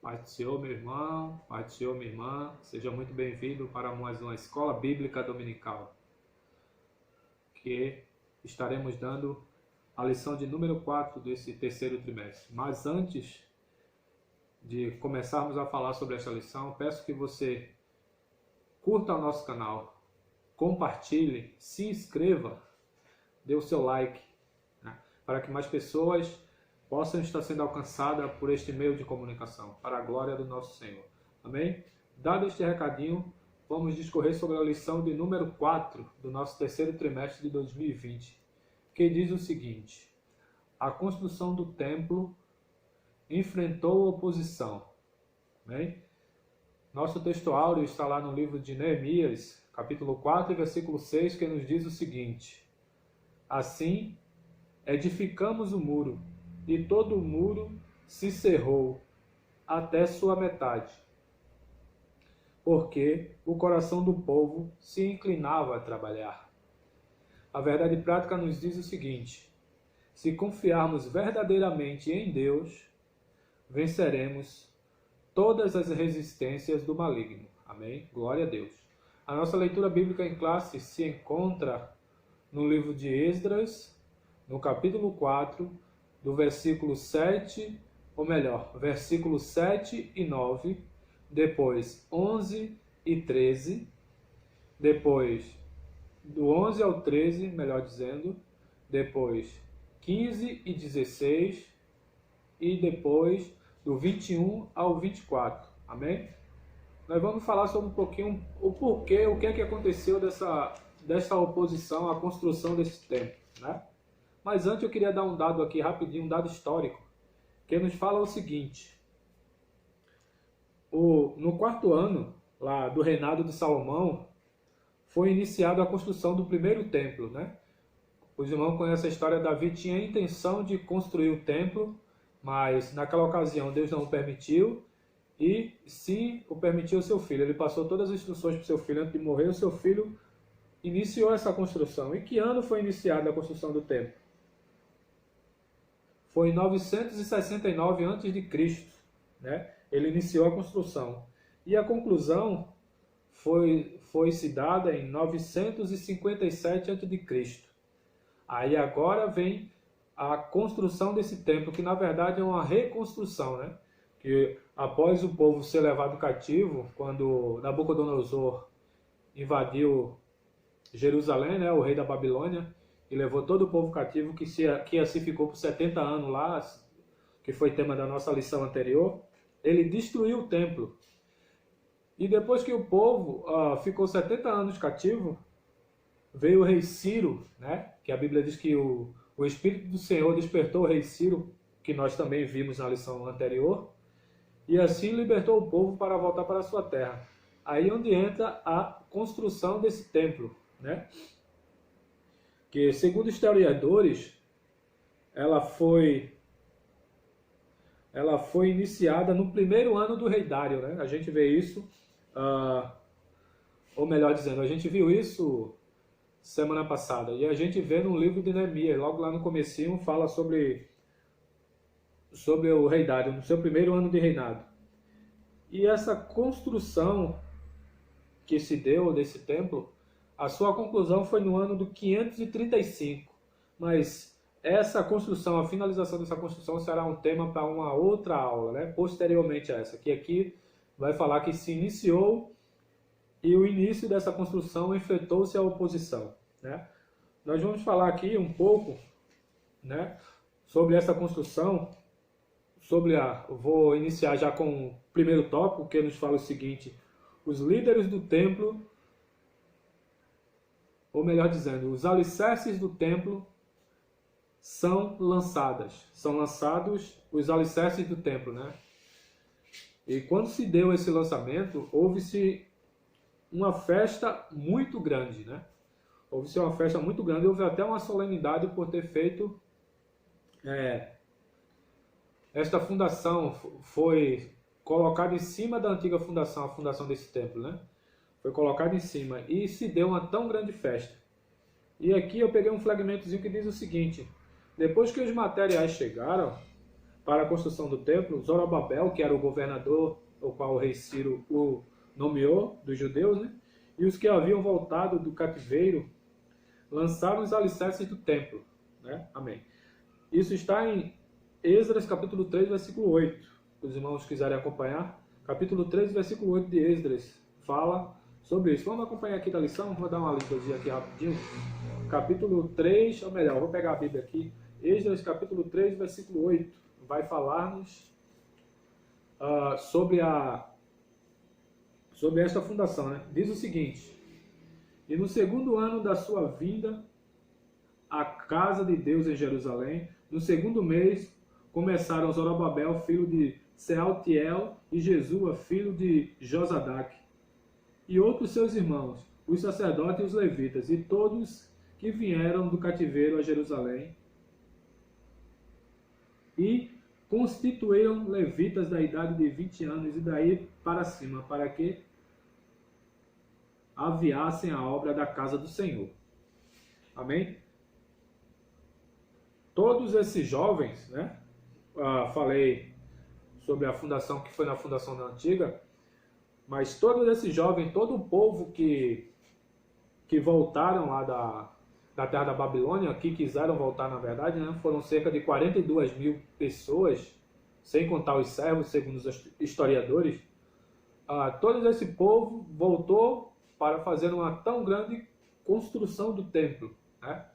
Paz do Senhor, meu irmão, paz do Senhor, minha irmã, seja muito bem-vindo para mais uma Escola Bíblica Dominical, que estaremos dando a lição de número 4 desse terceiro trimestre. Mas antes de começarmos a falar sobre esta lição, peço que você curta o nosso canal, compartilhe, se inscreva, dê o seu like, né, para que mais pessoas possam estar sendo alcançadas por este meio de comunicação, para a glória do nosso Senhor. Amém? Dado este recadinho, vamos discorrer sobre a lição de número 4 do nosso terceiro trimestre de 2020, que diz o seguinte: a construção do templo enfrentou oposição. Amém? Nosso texto áureo está lá no livro de Neemias, capítulo 4, versículo 6, que nos diz o seguinte: assim, edificamos o muro, e todo o muro se cerrou até sua metade, porque o coração do povo se inclinava a trabalhar. A verdade prática nos diz o seguinte: se confiarmos verdadeiramente em Deus, venceremos todas as resistências do maligno. Amém? Glória a Deus. A nossa leitura bíblica em classe se encontra no livro de Esdras, no capítulo 4, do versículo 7, ou melhor, versículos 7 e 9, depois 11 e 13, depois do 11 ao 13, melhor dizendo, depois 15 e 16 e depois do 21 ao 24. Amém? Nós vamos falar sobre um pouquinho o porquê, o que é que aconteceu dessa oposição à construção desse templo, né? Mas antes eu queria dar um dado aqui rapidinho, um dado histórico, que nos fala o seguinte: no quarto ano lá do reinado de Salomão, foi iniciada a construção do primeiro templo, né? Os irmãos conhecem a história. Davi tinha a intenção de construir o templo, mas naquela ocasião Deus não o permitiu, e sim o permitiu o seu filho. Ele passou todas as instruções para o seu filho antes de morrer. O seu filho iniciou essa construção. Em que ano foi iniciada a construção do templo? Foi em 969 a.C., né? Ele iniciou a construção. E a conclusão foi-se dada em 957 a.C. Aí agora vem a construção desse templo, que na verdade é uma reconstrução, né? Que após o povo ser levado cativo, quando Nabucodonosor invadiu Jerusalém, né, o rei da Babilônia, e levou todo o povo cativo, que assim ficou por 70 anos lá, que foi tema da nossa lição anterior. Ele destruiu o templo. E depois que o povo ficou 70 anos cativo, veio o rei Ciro, né, que a Bíblia diz que o Espírito do Senhor despertou o rei Ciro, que nós também vimos na lição anterior, e assim libertou o povo para voltar para a sua terra. Aí onde entra a construção desse templo, né? Que, segundo historiadores, ela foi iniciada no primeiro ano do rei Dário, né? A gente vê isso, ou melhor dizendo, a gente viu isso semana passada, e a gente vê no livro de Neemias, logo lá no comecinho, fala sobre o rei Dário, no seu primeiro ano de reinado. E essa construção que se deu desse templo, a sua conclusão foi no ano do 535, mas essa construção, a finalização dessa construção será um tema para uma outra aula, né? Posteriormente a essa, que aqui vai falar que se iniciou e o início dessa construção enfrentou-se à oposição, né? Nós vamos falar aqui um pouco, né, sobre essa construção, vou iniciar já com o primeiro tópico, que nos fala o seguinte: os líderes do templo, ou melhor dizendo, os alicerces do templo são lançados os alicerces do templo, né? E quando se deu esse lançamento, houve-se uma festa muito grande, né? Houve-se uma festa muito grande, houve até uma solenidade por ter feito esta fundação. Foi colocada em cima da antiga fundação, a fundação desse templo, né? Foi colocada em cima e se deu uma tão grande festa. E aqui eu peguei um fragmentozinho que diz o seguinte: depois que os materiais chegaram, para a construção do templo, Zorobabel, que era o governador, o qual o rei Ciro o nomeou, dos judeus, né? E os que haviam voltado do cativeiro lançaram os alicerces do templo. Né? Amém. Isso está em Esdras, capítulo 3, versículo 8. Se os irmãos quiserem acompanhar, capítulo 3, versículo 8 de Esdras fala sobre isso. Vamos acompanhar aqui da lição, vou dar uma lidazinha aqui rapidinho. Capítulo 3, ou melhor, vou pegar a Bíblia aqui. Esdras, capítulo 3, versículo 8, vai falar-nos sobre esta fundação. Né? Diz o seguinte: e no segundo ano da sua vinda à casa de Deus em Jerusalém, no segundo mês, começaram Zorobabel, filho de Sealtiel, e Jesua, filho de Josadaque, e outros seus irmãos, os sacerdotes e os levitas, e todos que vieram do cativeiro a Jerusalém, e constituíram levitas da idade de 20 anos e daí para cima, para que aviassem a obra da casa do Senhor. Amém? Todos esses jovens, né? Falei sobre a fundação, que foi na fundação da antiga, mas todos esses jovens, todo o povo que voltaram lá da terra da Babilônia, que quiseram voltar na verdade, né? Foram cerca de 42 mil pessoas, sem contar os servos, segundo os historiadores. Todo esse povo voltou para fazer uma tão grande construção do templo, né?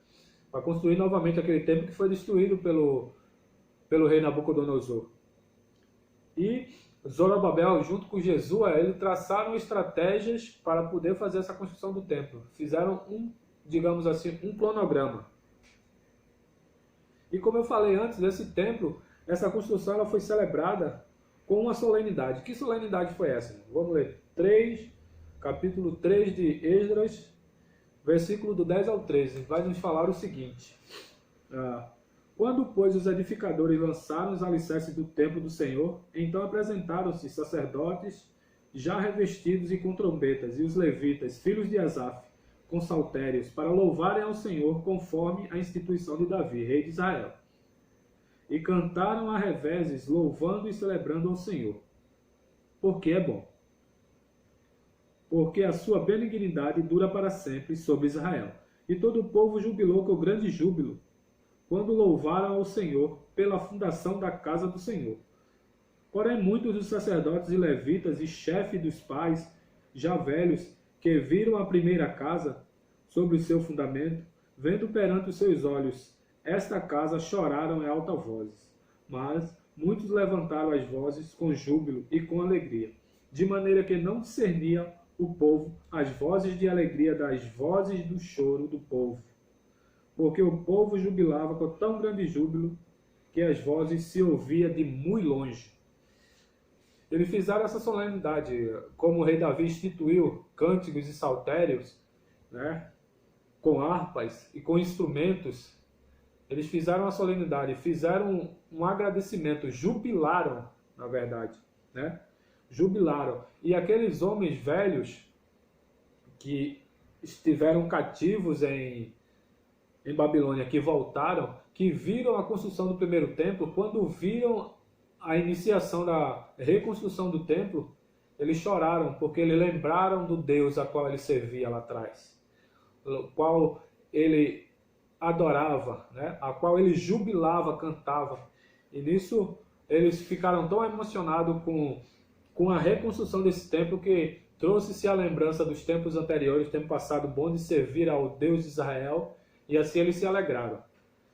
Para construir novamente aquele templo que foi destruído pelo rei Nabucodonosor. E Zorobabel, junto com Jesua, eles traçaram estratégias para poder fazer essa construção do templo. Fizeram digamos assim, um cronograma. E como eu falei antes, esse templo, essa construção, ela foi celebrada com uma solenidade. Que solenidade foi essa? Vamos ler. Capítulo 3 de Esdras, versículo do 10 ao 13, vai nos falar o seguinte: quando, pois, os edificadores lançaram os alicerces do templo do Senhor, então apresentaram-se sacerdotes já revestidos e com trombetas, e os levitas, filhos de Asaf, com saltérios, para louvarem ao Senhor conforme a instituição de Davi, rei de Israel. E cantaram a reveses, louvando e celebrando ao Senhor, porque é bom. Porque a sua benignidade dura para sempre sobre Israel. E todo o povo jubilou com grande júbilo, quando louvaram ao Senhor pela fundação da casa do Senhor. Porém, muitos dos sacerdotes e levitas e chefes dos pais, já velhos, que viram a primeira casa sobre o seu fundamento, vendo perante os seus olhos esta casa, choraram em alta voz. Mas muitos levantaram as vozes com júbilo e com alegria, de maneira que não discernia o povo as vozes de alegria das vozes do choro do povo, porque o povo jubilava com tão grande júbilo que as vozes se ouvia de muito longe. Eles fizeram essa solenidade, como o rei Davi instituiu cânticos e saltérios, né, com harpas e com instrumentos. Eles fizeram a solenidade, fizeram um agradecimento, jubilaram, na verdade, né? Jubilaram. E aqueles homens velhos que estiveram cativos em Babilônia, que voltaram, que viram a construção do primeiro templo, quando viram a iniciação da reconstrução do templo, eles choraram, porque eles lembraram do Deus a qual ele servia lá atrás, o qual ele adorava, né? A qual ele jubilava, cantava. E nisso eles ficaram tão emocionados com a reconstrução desse templo, que trouxe-se a lembrança dos tempos anteriores, tempo passado bom de servir ao Deus de Israel, e assim eles se alegraram.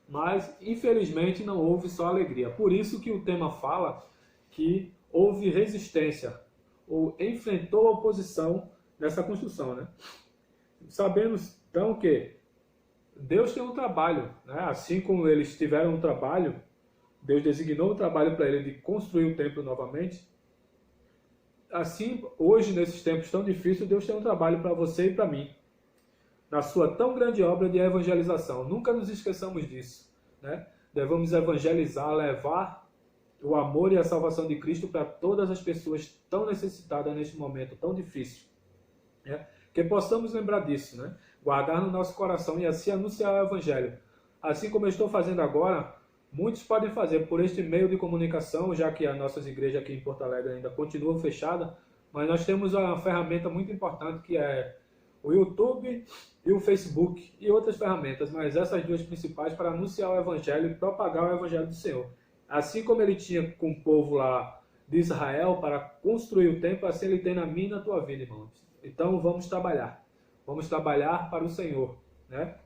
Mas, infelizmente, não houve só alegria. Por isso que o tema fala que houve resistência, ou enfrentou a oposição nessa construção, né? Sabemos, então, que Deus tem um trabalho, né? Assim como eles tiveram um trabalho, Deus designou um trabalho para ele de construir o templo novamente. Assim, hoje, nesses tempos tão difíceis, Deus tem um trabalho para você e para mim, na sua tão grande obra de evangelização. Nunca nos esqueçamos disso, né? Devemos evangelizar, levar o amor e a salvação de Cristo para todas as pessoas tão necessitadas neste momento tão difícil, né? Que possamos lembrar disso, né? Guardar no nosso coração e assim anunciar o Evangelho. Assim como eu estou fazendo agora, muitos podem fazer por este meio de comunicação, já que as nossas igrejas aqui em Porto Alegre ainda continuam fechadas, mas nós temos uma ferramenta muito importante que é o YouTube e o Facebook e outras ferramentas, mas essas duas principais para anunciar o Evangelho e propagar o Evangelho do Senhor. Assim como ele tinha com o povo lá de Israel para construir o templo, assim ele tem na minha e na tua vida, irmãos. Então vamos trabalhar para o Senhor, né?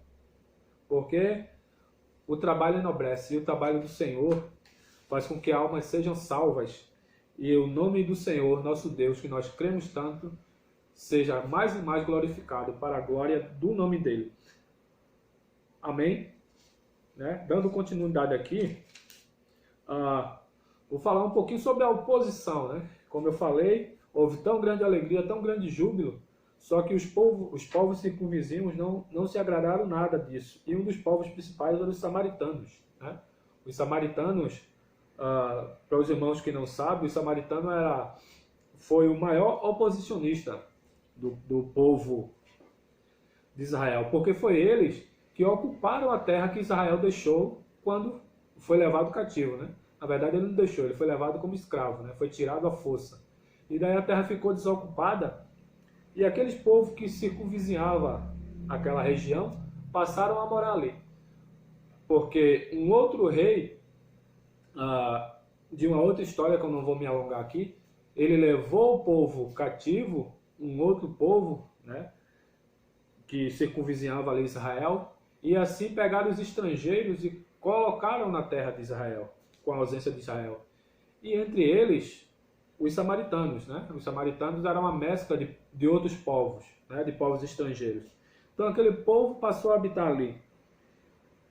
Porque o trabalho enobrece e o trabalho do Senhor faz com que almas sejam salvas e o nome do Senhor, nosso Deus, que nós cremos tanto, seja mais e mais glorificado para a glória do nome dele. Amém? Né? Dando continuidade aqui, vou falar um pouquinho sobre a oposição. Né? Como eu falei, houve tão grande alegria, tão grande júbilo, só que os povos circunvizinhos não se agradaram nada disso. E um dos povos principais eram os samaritanos. Né? Os samaritanos, para os irmãos que não sabem, o samaritano foi o maior oposicionista do povo de Israel, porque foi eles que ocuparam a terra que Israel deixou quando foi levado cativo, né? Na verdade ele não deixou, ele foi levado como escravo, né? Foi tirado à força. E daí a terra ficou desocupada e aqueles povos que circunvizinhavam aquela região passaram a morar ali. Porque um outro rei, de uma outra história que eu não vou me alongar aqui, ele levou o povo cativo, um outro povo, né, que circunvizinhava ali Israel, e assim pegaram os estrangeiros e colocaram na terra de Israel, com a ausência de Israel. E entre eles, os samaritanos. Né? Os samaritanos eram uma mescla de outros povos, né, de povos estrangeiros. Então aquele povo passou a habitar ali.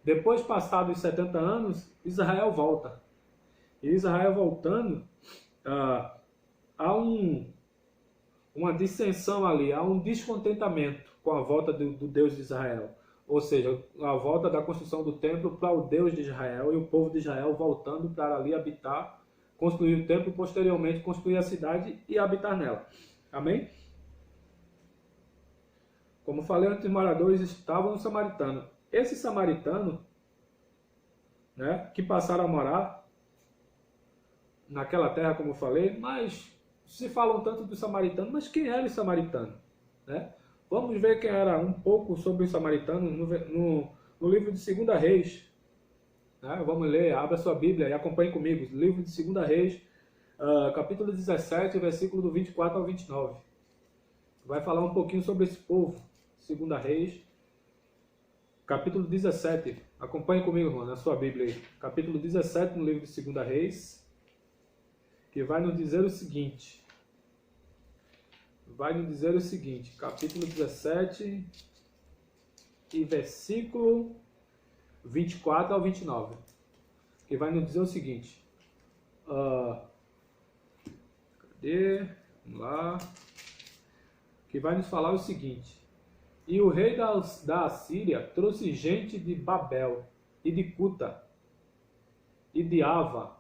Depois, passados 70 anos, Israel volta. E Israel voltando, há uma dissensão ali, há um descontentamento com a volta do Deus de Israel. Ou seja, a volta da construção do templo para o Deus de Israel e o povo de Israel voltando para ali habitar, construir o templo e posteriormente construir a cidade e habitar nela. Amém? Como falei, antes os moradores estavam no samaritano. Esse samaritano, né, que passaram a morar naquela terra, como eu falei, mas se falam tanto do samaritano, mas quem era o samaritano? Né? Vamos ver quem era um pouco sobre o samaritano no livro de 2 Reis. Né? Vamos ler, abra sua Bíblia e acompanhe comigo. Livro de 2 Reis, capítulo 17, versículo do 24 ao 29. Vai falar um pouquinho sobre esse povo. 2 Reis, capítulo 17. Acompanhe comigo, irmão, na sua Bíblia aí. Capítulo 17, no livro de 2 Reis, que vai nos dizer o seguinte. Capítulo 17 e versículo 24 ao 29. Que vai nos dizer o seguinte. Cadê? Vamos lá. Que vai nos falar o seguinte. E o rei da Assíria trouxe gente de Babel, e de Cuta, e de Ava,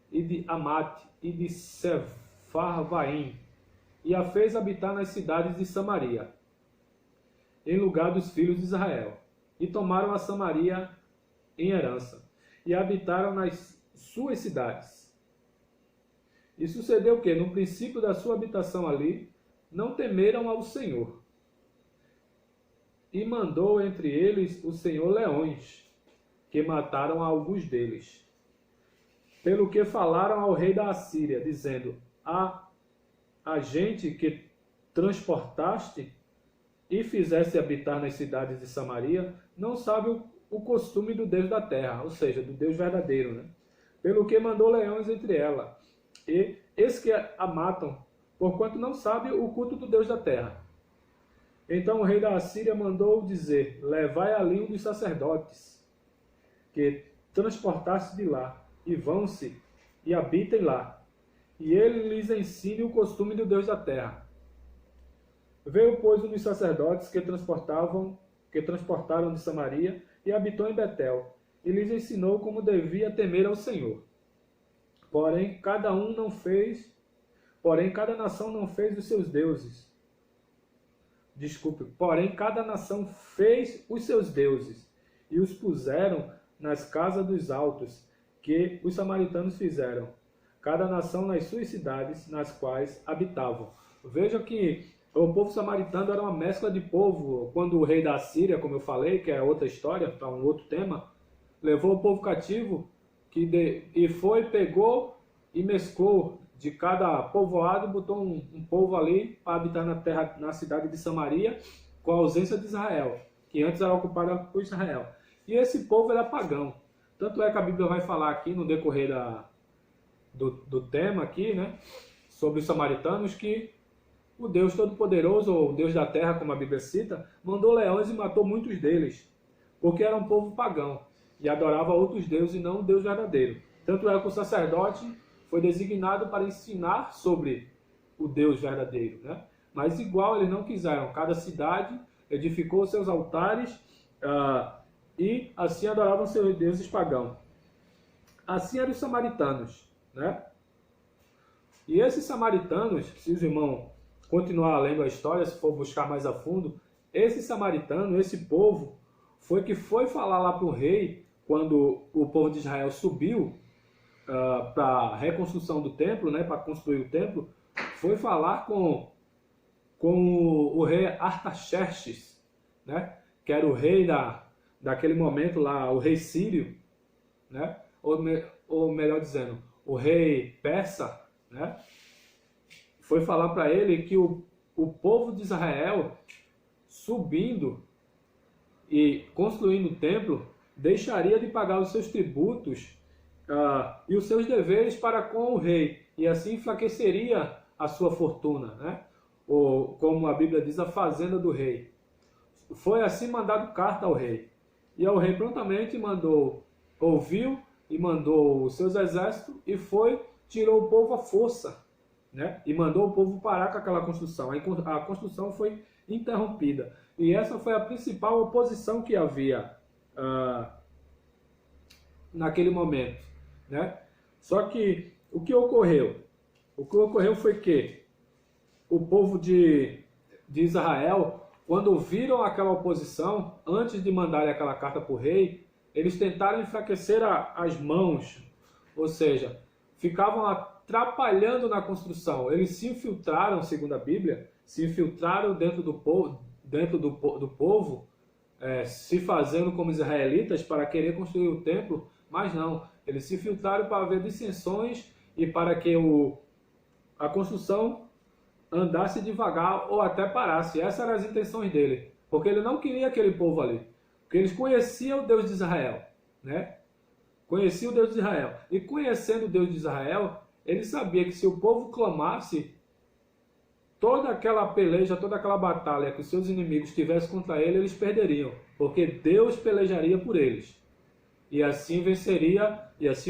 e de Amate, e de Sefarvaim, e a fez habitar nas cidades de Samaria, em lugar dos filhos de Israel. E tomaram a Samaria em herança, e habitaram nas suas cidades. E sucedeu que, no princípio da sua habitação ali, não temeram ao Senhor. E mandou entre eles o Senhor leões, que mataram a alguns deles. Pelo que falaram ao rei da Assíria, dizendo: a gente que transportaste e fizesse habitar nas cidades de Samaria, não sabe o costume do Deus da terra, ou seja, do Deus verdadeiro. Né? Pelo que mandou leões entre ela, e esses que a matam, porquanto não sabe o culto do Deus da terra. Então o rei da Assíria mandou dizer: levai ali um dos sacerdotes, que transportaste de lá, e vão-se, e habitem lá, e ele lhes ensine o costume do Deus da terra. Veio, pois, um dos sacerdotes que transportaram de Samaria, e habitou em Betel, e lhes ensinou como devia temer ao Senhor. Porém, cada nação não fez os seus deuses. Porém, cada nação fez os seus deuses, e os puseram nas casas dos altos, que os samaritanos fizeram, cada nação nas suas cidades nas quais habitavam. Veja que o povo samaritano era uma mescla de povo. Quando o rei da Síria, como eu falei, que é outra história, para um outro tema, levou o povo cativo e pegou e mesclou de cada povoado, botou um povo ali para habitar na terra, na cidade de Samaria, com a ausência de Israel, que antes era ocupada por Israel. E esse povo era pagão. Tanto é que a Bíblia vai falar aqui no decorrer do tema aqui, né, sobre os samaritanos, que o Deus Todo-Poderoso, ou o Deus da Terra, como a Bíblia cita, mandou leões e matou muitos deles, porque era um povo pagão e adorava outros deuses e não o Deus verdadeiro. Tanto é que o sacerdote foi designado para ensinar sobre o Deus verdadeiro, né? Mas igual eles não quiseram. Cada cidade edificou seus altares e assim adoravam seus deuses pagãos. Assim eram os samaritanos, né? E esses samaritanos, se os irmãos continuar lendo a história, se for buscar mais a fundo, esse samaritano, esse povo, foi falar lá para o rei, quando o povo de Israel subiu para a reconstrução do templo, né, para construir o templo, foi falar com o rei Artaxerxes, né, que era o rei daquele momento lá, o rei sírio, né, ou melhor dizendo, o rei persa, né, foi falar para ele que o povo de Israel, subindo e construindo o templo, deixaria de pagar os seus tributos e os seus deveres para com o rei, e assim enfraqueceria a sua fortuna, né? Ou, como a Bíblia diz, a fazenda do rei. Foi assim mandado carta ao rei. E o rei prontamente ouviu e mandou os seus exércitos e tirou o povo à força, né? E mandou o povo parar com aquela construção. A construção foi interrompida. E essa foi a principal oposição que havia naquele momento, né? Só que o que ocorreu? O que ocorreu foi que o povo de Israel, quando viram aquela oposição, antes de mandarem aquela carta para o rei, eles tentaram enfraquecer as mãos, ou seja, ficavam atrapalhando na construção. Eles se infiltraram, segundo a Bíblia, se infiltraram dentro do povo, se fazendo como israelitas para querer construir o templo, mas não. Eles se infiltraram para haver dissensões e para que a construção andasse devagar ou até parasse. Essas eram as intenções dele, porque ele não queria aquele povo ali, porque eles conheciam o Deus de Israel, né? Conhecia o Deus de Israel. E conhecendo o Deus de Israel, ele sabia que se o povo clamasse, toda aquela peleja, toda aquela batalha que os seus inimigos tivessem contra ele, eles perderiam, porque Deus pelejaria por eles. E assim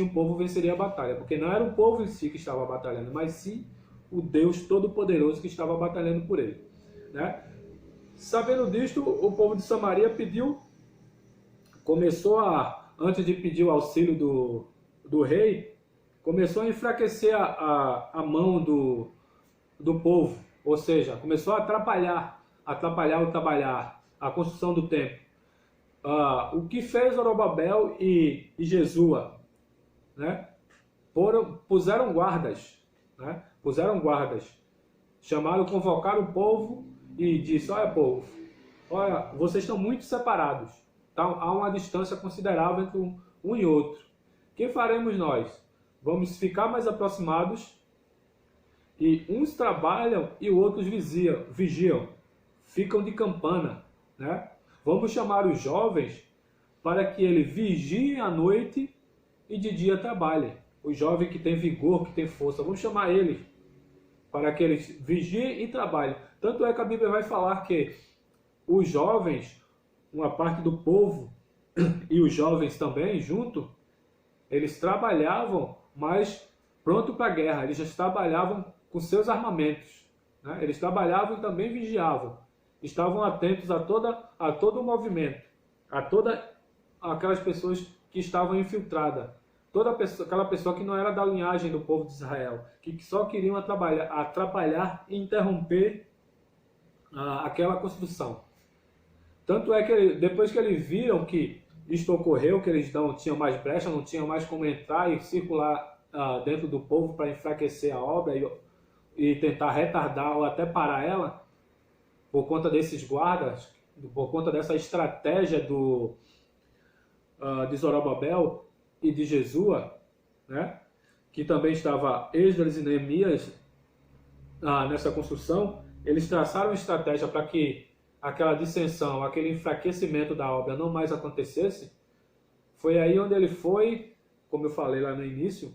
o povo venceria a batalha, porque não era o povo em si que estava batalhando, mas sim o Deus Todo-Poderoso que estava batalhando por ele, né? Sabendo disto, o povo de Samaria antes de pedir o auxílio do rei, começou a enfraquecer a mão do povo, ou seja, começou a atrapalhar o trabalhar, a construção do templo. O que fez Zorobabel e Jesua, né? Puseram guardas, né? Convocaram o povo e disse: olha, povo, olha, vocês estão muito separados, tá? Há uma distância considerável entre um e outro. O que faremos nós? Vamos ficar mais aproximados, e uns trabalham e outros vigiam, ficam de campana, né? Vamos chamar os jovens para que eles vigiem à noite e de dia trabalhem. O jovem que tem vigor, que tem força, vamos chamar eles para que eles vigiem e trabalhem. Tanto é que a Bíblia vai falar que os jovens, uma parte do povo e os jovens também junto, eles trabalhavam, mas pronto para a guerra. Eles já trabalhavam com seus armamentos, né? Eles trabalhavam e também vigiavam. Estavam atentos a todo o movimento, a todas aquelas pessoas que estavam infiltradas. Aquela pessoa que não era da linhagem do povo de Israel, que só queriam atrapalhar e interromper aquela construção. Tanto é que depois que eles viram que isto ocorreu, que eles não tinham mais brecha, não tinham mais como entrar e circular dentro do povo para enfraquecer a obra e tentar retardar ou até parar ela, por conta desses guardas, por conta dessa estratégia de Zorobabel e de Jesua, né? Que também estava Esdras e Neemias nessa construção. Eles traçaram uma estratégia para que aquela dissensão, aquele enfraquecimento da obra não mais acontecesse. Foi aí onde ele foi, como eu falei lá no início,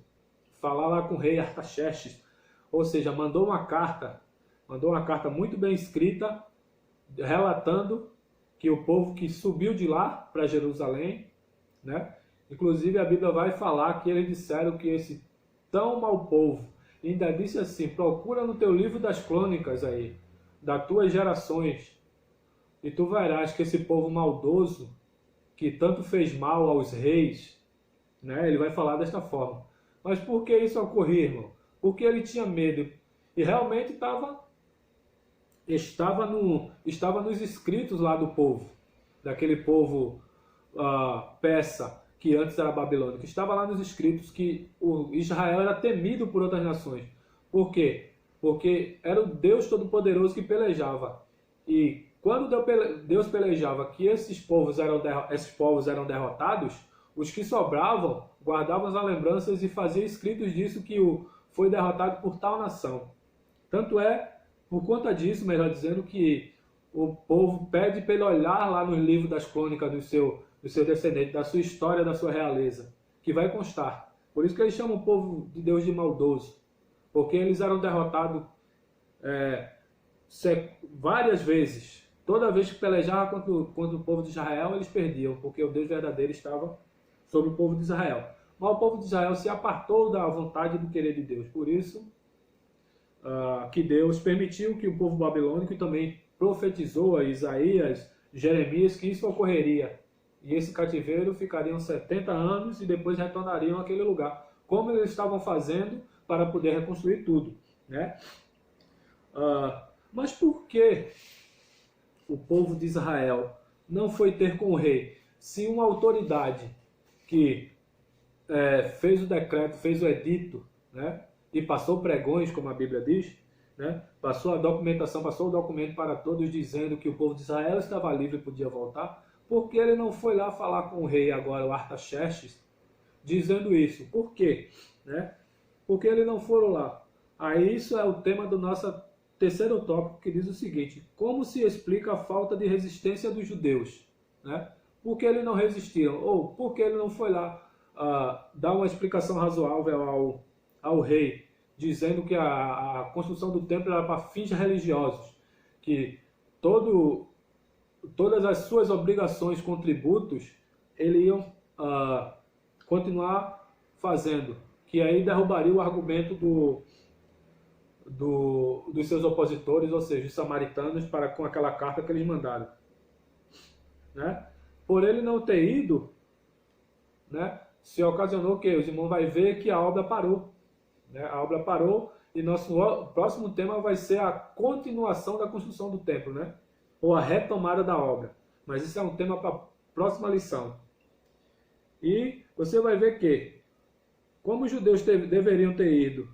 falar lá com o rei Artaxerxes, ou seja, mandou uma carta muito bem escrita, relatando que o povo que subiu de lá para Jerusalém, né? Inclusive a Bíblia vai falar que eles disseram que esse tão mau povo, ainda disse assim: procura no teu livro das crônicas aí, das tuas gerações, e tu verás que esse povo maldoso, que tanto fez mal aos reis, né? Ele vai falar desta forma. Mas por que isso ocorria, irmão? Porque ele tinha medo. E realmente estava nos escritos lá do povo, daquele povo persa, que antes era babilônico. Estava lá nos escritos que o Israel era temido por outras nações. Por quê? Porque era o Deus Todo-Poderoso que pelejava. E quando Deus pelejava que esses povos eram derrotados, os que sobravam guardavam as lembranças e faziam escritos disso que foi derrotado por tal nação. Tanto é, por conta disso, melhor dizendo, que o povo pede para ele olhar lá no livro das crônicas do seu descendente, da sua história, da sua realeza, que vai constar. Por isso que eles chamam o povo de Deus de maldoso, porque eles eram derrotados várias vezes. Toda vez que pelejava contra o povo de Israel, eles perdiam, porque o Deus verdadeiro estava sobre o povo de Israel. Mas o povo de Israel se apartou da vontade e do querer de Deus. Por isso que Deus permitiu que o povo babilônico também profetizou a Isaías, Jeremias, que isso ocorreria. E esse cativeiro ficariam 70 anos e depois retornariam àquele lugar, como eles estavam fazendo para poder reconstruir tudo, né? Mas por que o povo de Israel não foi ter com o rei? Se uma autoridade que fez o decreto, fez o edito, né? E passou pregões, como a Bíblia diz, né? Passou a documentação, passou o documento para todos dizendo que o povo de Israel estava livre e podia voltar, porque ele não foi lá falar com o rei agora, o Artaxerxes, dizendo isso? Por quê? Né? Porque eles não foram lá. Aí isso é o tema do nosso terceiro tópico, que diz o seguinte: como se explica a falta de resistência dos judeus? Né? Por que eles não resistiram? Ou por que ele não foi lá dar uma explicação razoável ao rei, dizendo que a construção do templo era para fins religiosos, que todas as suas obrigações com tributos eles iam continuar fazendo, que aí derrubaria o argumento dos seus opositores, ou seja, os samaritanos, com aquela carta que eles mandaram, né? Por ele não ter ido, né, se ocasionou que os irmãos vai ver que a obra parou, né? A obra parou, e nosso próximo tema vai ser a continuação da construção do templo, né? Ou a retomada da obra. Mas isso é um tema para a próxima lição. E você vai ver que, como os judeus deveriam ter ido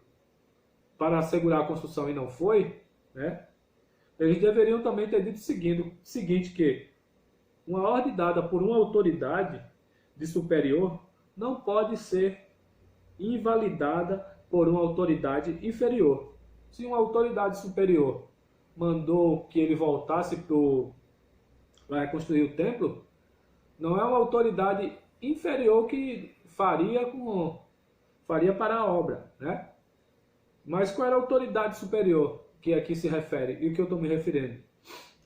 para assegurar a construção e não foi, né? Eles deveriam também ter dito o seguinte, que uma ordem dada por uma autoridade de superior não pode ser invalidada por uma autoridade inferior. Se uma autoridade superior mandou que ele voltasse para reconstruir o templo, não é uma autoridade inferior que faria para a obra, né? Mas qual era a autoridade superior que aqui se refere e o que eu estou me referindo?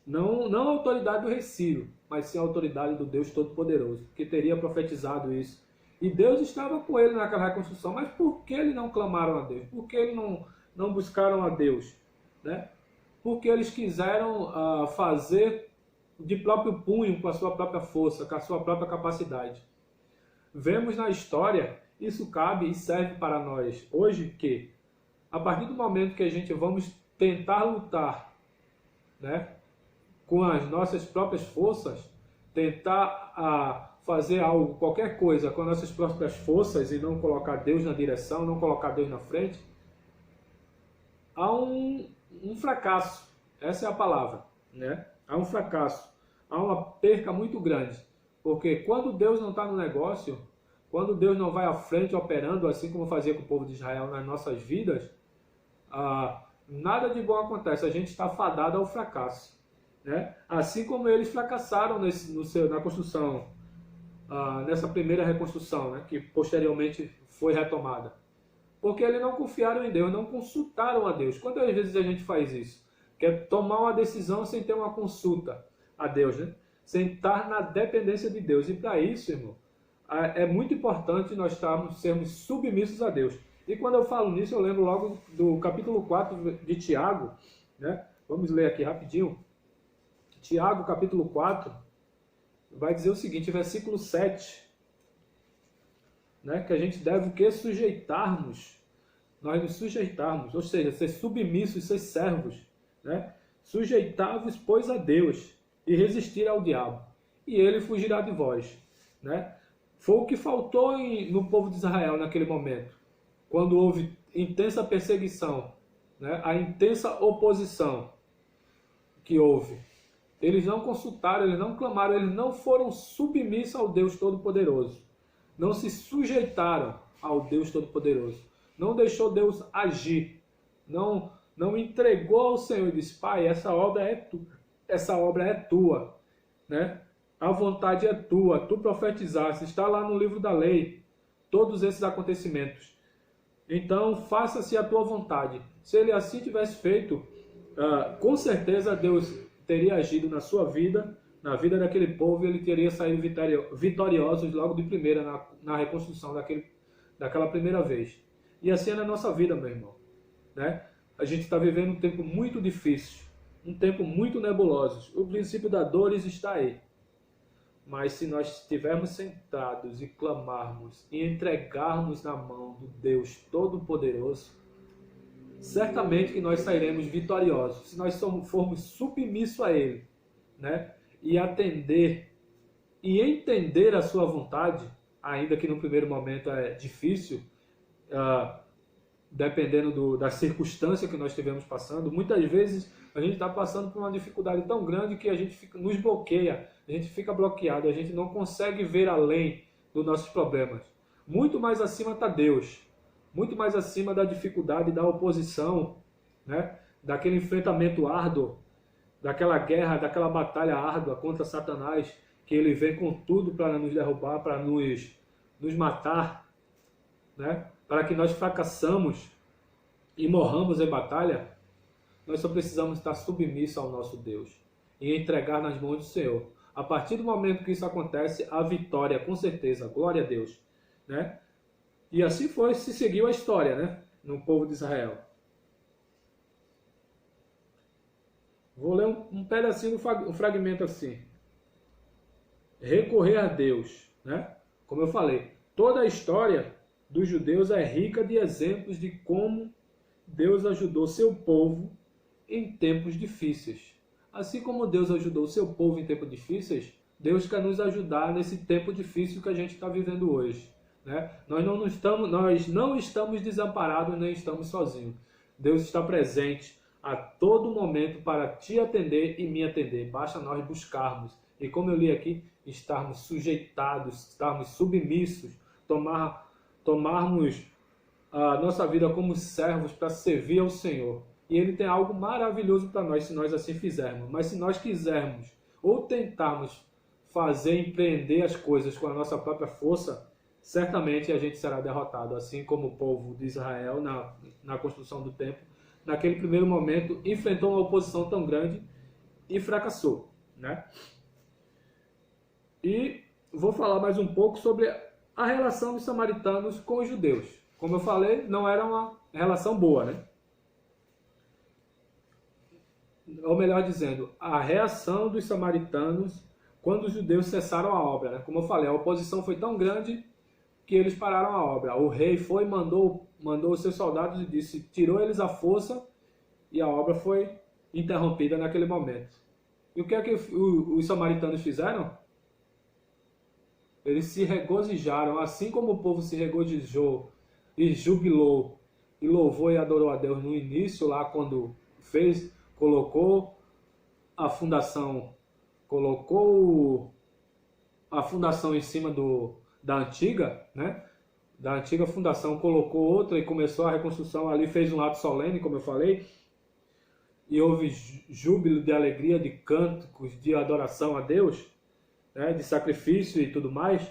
Não a autoridade do rei Ciro, mas sim a autoridade do Deus Todo-Poderoso, que teria profetizado isso. E Deus estava com ele naquela reconstrução. Mas por que eles não clamaram a Deus? Por que eles não buscaram a Deus? Né? Porque eles quiseram fazer de próprio punho, com a sua própria força, com a sua própria capacidade. Vemos na história, isso cabe e serve para nós hoje, que a partir do momento que a gente vamos tentar lutar, né, com as nossas próprias forças, tentar fazer algo, qualquer coisa, com as nossas próprias forças e não colocar Deus na direção, não colocar Deus na frente, há um fracasso. Essa é a palavra, né? Há um fracasso, há uma perca muito grande. Porque quando Deus não está no negócio, quando Deus não vai à frente operando, assim como fazia com o povo de Israel nas nossas vidas, nada de bom acontece. A gente está fadado ao fracasso, né? Assim como eles fracassaram na construção, nessa primeira reconstrução, né? Que posteriormente foi retomada. Porque eles não confiaram em Deus, não consultaram a Deus. Quantas vezes a gente faz isso? Quer tomar uma decisão sem ter uma consulta a Deus, né? Sem estar na dependência de Deus. E para isso, irmão, é muito importante nós sermos submissos a Deus. E quando eu falo nisso, eu lembro logo do capítulo 4 de Tiago, né? Vamos ler aqui rapidinho. Tiago, capítulo 4, vai dizer o seguinte, versículo 7, né? Que a gente deve o quê? Sujeitarmos. Nós nos sujeitarmos, ou seja, ser submissos, ser servos, né? Sujeitar-vos, pois, a Deus, e resistir ao diabo, e ele fugirá de vós, né? Foi o que faltou no povo de Israel naquele momento, quando houve intensa perseguição, né? A intensa oposição que houve. Eles não consultaram, eles não clamaram, eles não foram submissos ao Deus Todo-Poderoso. Não se sujeitaram ao Deus Todo-Poderoso. Não deixou Deus agir. Não entregou ao Senhor e disse, Pai, essa obra é tua, né? A vontade é tua, tu profetizaste, está lá no livro da lei, todos esses acontecimentos. Então, faça-se a tua vontade. Se ele assim tivesse feito, com certeza Deus teria agido na sua vida, na vida daquele povo, e ele teria saído vitorioso logo de primeira na reconstrução daquela primeira vez. E assim é na nossa vida, meu irmão, né? A gente está vivendo um tempo muito difícil, um tempo muito nebuloso. O princípio da dores está aí. Mas se nós estivermos sentados e clamarmos e entregarmos na mão do Deus Todo-Poderoso, certamente que nós sairemos vitoriosos. Se nós formos submissos a Ele, né? E atender e entender a sua vontade, ainda que no primeiro momento é difícil, dependendo da circunstância que nós estivemos passando. Muitas vezes a gente está passando por uma dificuldade tão grande que a gente nos bloqueia, a gente fica bloqueado, a gente não consegue ver além dos nossos problemas. Muito mais acima está Deus, muito mais acima da dificuldade, da oposição, né? Daquele enfrentamento árduo, daquela guerra, daquela batalha árdua contra Satanás, que ele vem com tudo para nos derrubar, para nos matar, né? Para que nós fracassamos e morramos em batalha. Nós só precisamos estar submissos ao nosso Deus e entregar nas mãos do Senhor. A partir do momento que isso acontece, a vitória, com certeza, glória a Deus, né? E assim se seguiu a história, né? No povo de Israel. Vou ler um pedacinho, um fragmento assim. Recorrer a Deus, né? Como eu falei, toda a história dos judeus é rica de exemplos de como Deus ajudou seu povo em tempos difíceis. Assim como Deus ajudou seu povo em tempos difíceis, Deus quer nos ajudar nesse tempo difícil que a gente está vivendo hoje, né? Nós não estamos desamparados nem estamos sozinhos. Deus está presente a todo momento para te atender e me atender. Basta nós buscarmos. E como eu li aqui, estarmos sujeitados, estarmos submissos, tomarmos a nossa vida como servos para servir ao Senhor. E Ele tem algo maravilhoso para nós se nós assim fizermos. Mas se nós quisermos ou tentarmos empreender as coisas com a nossa própria força, certamente a gente será derrotado. Assim como o povo de Israel na construção do templo, naquele primeiro momento, enfrentou uma oposição tão grande e fracassou, né? E vou falar mais um pouco sobre a relação dos samaritanos com os judeus. Como eu falei, não era uma relação boa, né? Ou melhor dizendo, a reação dos samaritanos quando os judeus cessaram a obra, né? Como eu falei, a oposição foi tão grande que eles pararam a obra. O rei foi, mandou os seus soldados e disse, tirou eles à força e a obra foi interrompida naquele momento. E o que é que os samaritanos fizeram? eles se regozijaram, assim como o povo se regozijou e jubilou e louvou e adorou a Deus no início, lá quando colocou a fundação, colocou a fundação em cima da antiga, né? Da antiga fundação, colocou outra e começou a reconstrução ali, fez um ato solene, como eu falei, e houve júbilo de alegria, de cânticos, de adoração a Deus, né? De sacrifício e tudo mais.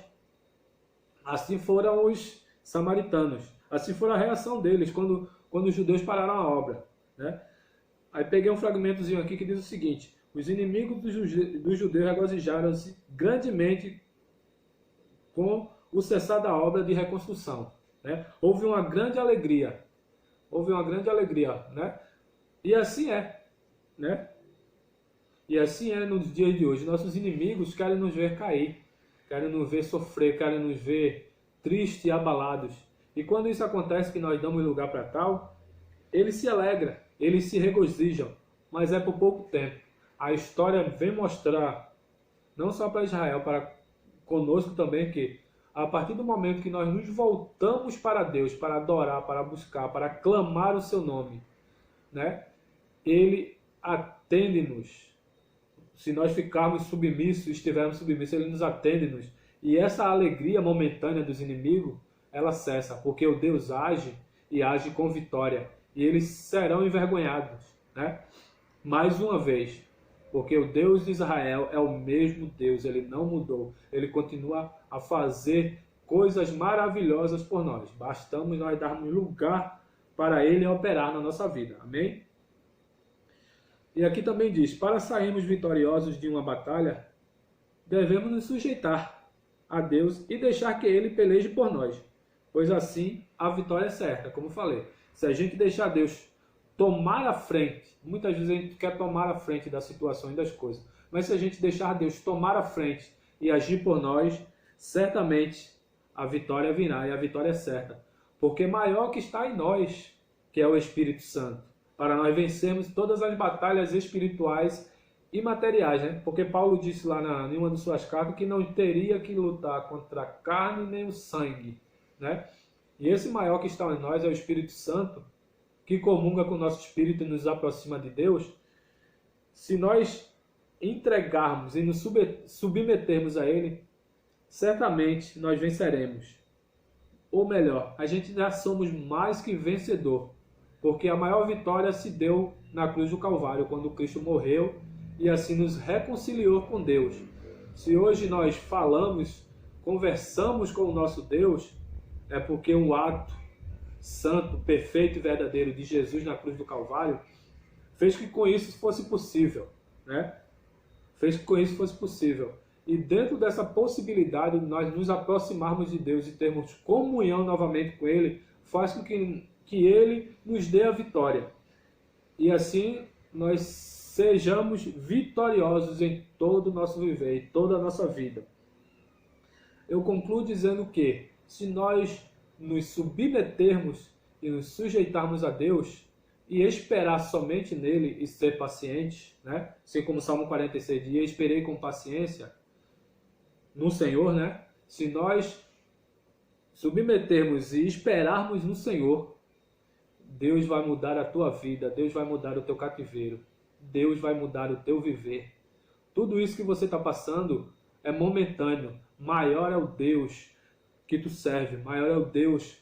Assim foram os samaritanos, assim foi a reação deles quando os judeus pararam a obra, né? Aí peguei um fragmentozinho aqui que diz o seguinte: os inimigos dos judeus regozijaram-se grandemente com o cessar da obra de reconstrução, né? Houve uma grande alegria, né? E assim é, né? E assim é nos dias de hoje. Nossos inimigos querem nos ver cair, querem nos ver sofrer, querem nos ver tristes e abalados. E quando isso acontece, que nós damos lugar para tal, eles se alegram, eles se regozijam, mas é por pouco tempo. A história vem mostrar, não só para Israel, para conosco também, que a partir do momento que nós nos voltamos para Deus, para adorar, para buscar, para clamar o seu nome, né? Ele atende-nos. Se nós ficarmos submissos, estivermos submissos, ele nos atende-nos. E essa alegria momentânea dos inimigos, ela cessa, porque o Deus age e age com vitória. E eles serão envergonhados, né? Mais uma vez, porque o Deus de Israel é o mesmo Deus, ele não mudou. Ele continua a fazer coisas maravilhosas por nós. Bastamos nós darmos lugar para ele operar na nossa vida. Amém? E aqui também diz: para sairmos vitoriosos de uma batalha, devemos nos sujeitar a Deus e deixar que ele peleje por nós, pois assim a vitória é certa, como falei. Se a gente deixar Deus tomar a frente, muitas vezes a gente quer tomar a frente da situação e das coisas, mas se a gente deixar Deus tomar a frente e agir por nós, certamente a vitória virá, e a vitória é certa, porque maior que está em nós, que é o Espírito Santo, para nós vencermos todas as batalhas espirituais e materiais, né? Porque Paulo disse lá em uma de suas cartas que não teria que lutar contra a carne nem o sangue, né? E esse maior que está em nós é o Espírito Santo, que comunga com o nosso espírito e nos aproxima de Deus. Se nós entregarmos e nos submetermos a Ele, certamente nós venceremos. Ou melhor, a gente já somos mais que vencedor, porque a maior vitória se deu na cruz do Calvário, quando Cristo morreu e assim nos reconciliou com Deus. Se hoje nós falamos, conversamos com o nosso Deus, é porque o ato santo, perfeito e verdadeiro de Jesus na cruz do Calvário fez que com isso fosse possível, né? Fez que com isso fosse possível. E dentro dessa possibilidade de nós nos aproximarmos de Deus e termos comunhão novamente com Ele, faz com que Ele nos dê a vitória. E assim nós sejamos vitoriosos em todo o nosso viver, em toda a nossa vida. Eu concluo dizendo que, se nós nos submetermos e nos sujeitarmos a Deus e esperar somente nele e ser pacientes, né? Assim como o Salmo 46 diz: esperei com paciência no Senhor, né? Se nós submetermos e esperarmos no Senhor, Deus vai mudar a tua vida, Deus vai mudar o teu cativeiro, Deus vai mudar o teu viver. Tudo isso que você está passando é momentâneo. Maior é o Deus que tu serve, maior é o Deus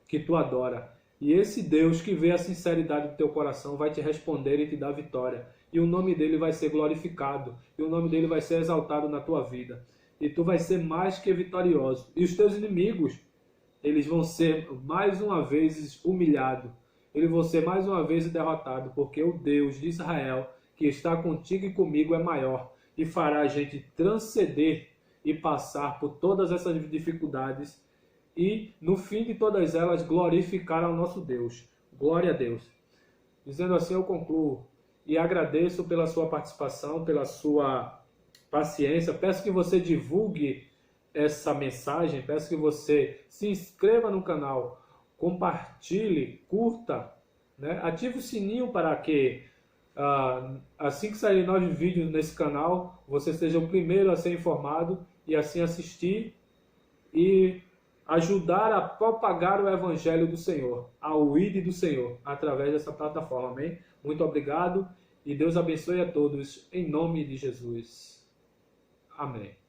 que tu adora. E esse Deus que vê a sinceridade do teu coração vai te responder e te dar vitória. E o nome dele vai ser glorificado, e o nome dele vai ser exaltado na tua vida. E tu vai ser mais que vitorioso. E os teus inimigos, eles vão ser mais uma vez humilhados. Eles vão ser mais uma vez derrotados, porque o Deus de Israel, que está contigo e comigo, é maior e fará a gente transcender e passar por todas essas dificuldades e, no fim de todas elas, glorificar ao nosso Deus. Glória a Deus. Dizendo assim, eu concluo e agradeço pela sua participação, pela sua paciência. Peço que você divulgue essa mensagem, peço que você se inscreva no canal, compartilhe, curta, né? Ative o sininho para que assim que saírem novos vídeos nesse canal, você seja o primeiro a ser informado e assim assistir e ajudar a propagar o Evangelho do Senhor, ao ID do Senhor, através dessa plataforma. Amém? Muito obrigado e Deus abençoe a todos, em nome de Jesus. Amém.